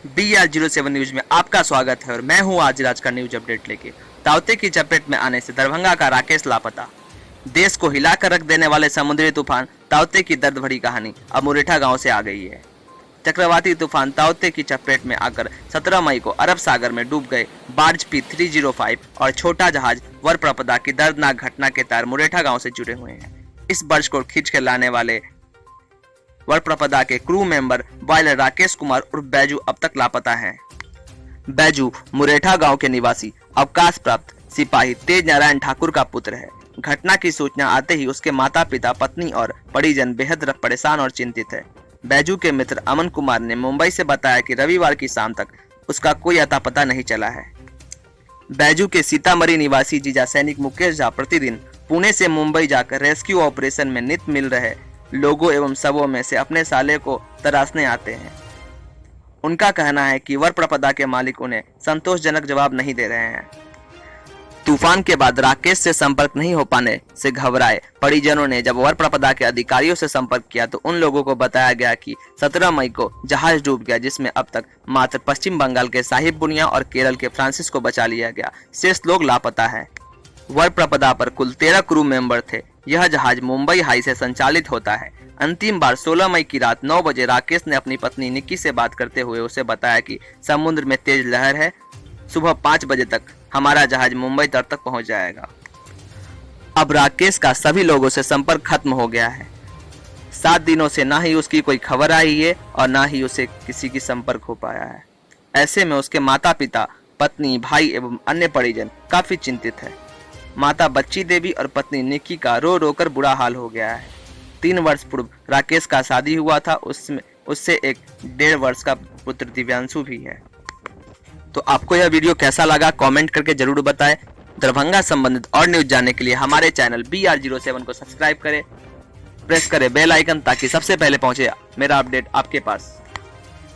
BR07 news में आपका स्वागत है और मैं हूं आज राज का न्यूज अपडेट लेके। ताउते की चपेट में आने से दरभंगा का राकेश लापता। देश को हिलाकर रख देने वाले समुद्री तूफान ताउते की दर्द भरी कहानी अब मुरेठा गांव से आ गई है। चक्रवाती तूफान ताउते की चपेट में आकर 17 मई को अरब सागर में डूब गए बार्ज P305 और छोटा जहाज वरप्रपदा की दर्दनाक घटना के तार मुरेठा गांव से जुड़े हुए हैं। इस बर्ज को खींच कर लाने वाले वरप्रपदा के crew member boiler Rakesh Kumar उर्फ बैजू अब तक लापता हैं। बैजू मुरेठा गांव के निवासी अवकाश प्राप्त सिपाही तेज नारायण ठाकुर का पुत्र है। घटना की सूचना आते ही उसके माता पिता, पत्नी और परिजन बेहद परेशान और चिंतित है। बैजू के मित्र अमन कुमार ने मुंबई से बताया कि रविवार की शाम तक उसका कोई अता पता नहीं चला है। बैजू के सीतामढ़ी निवासी जीजा सैनिक मुकेश झा प्रतिदिन पुणे से मुंबई जाकर रेस्क्यू ऑपरेशन में नित मिल रहे लोगों एवं शवों में से अपने साले को तराशने आते हैं। उनका कहना है कि वरप्रपदा के मालिक उन्हें संतोषजनक जवाब नहीं दे रहे हैं। तूफान के बाद राकेश से संपर्क नहीं हो पाने से घबराए परिजनों ने जब वरप्रपदा के अधिकारियों से संपर्क किया तो उन लोगों को बताया गया कि 17 मई को जहाज डूब गया, जिसमें अब तक मात्र पश्चिम बंगाल के साहिब बुनिया और केरल के फ्रांसिस को बचा लिया गया। शेष लोग लापता है। वरप्रपदा पर कुल 13 क्रू मेंबर थे। यह जहाज मुंबई हाई से संचालित होता है। अंतिम बार 16 मई की रात 9 बजे राकेश ने अपनी पत्नी निक्की से बात करते हुए उसे बताया कि समुद्र में तेज लहर है, सुबह 5 बजे तक हमारा जहाज मुंबई तट तक पहुंच जाएगा। अब राकेश का सभी लोगों से संपर्क खत्म हो गया है। 7 दिनों से ना ही उसकी कोई खबर आई है और ना ही उसे किसी की संपर्क हो पाया है। ऐसे में उसके माता पिता, पत्नी, भाई एवं अन्य परिजन काफी चिंतित है। माता बच्ची देवी और पत्नी निक्की का रो रो कर बुरा हाल हो गया है। 3 वर्ष पूर्व राकेश का शादी हुआ था, उससे एक 1.5 वर्ष का पुत्र दिव्यांशु भी है। तो आपको यह वीडियो कैसा लगा कमेंट करके जरूर बताएं। दरभंगा संबंधित और न्यूज जानने के लिए हमारे चैनल BR07 को सब्सक्राइब करें, प्रेस करें बेल आइकन ताकि सबसे पहले पहुंचे मेरा अपडेट आपके पास।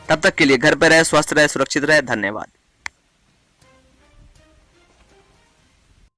तब तक के लिए घर पे रहे, स्वस्थ रहे, सुरक्षित रहे। धन्यवाद।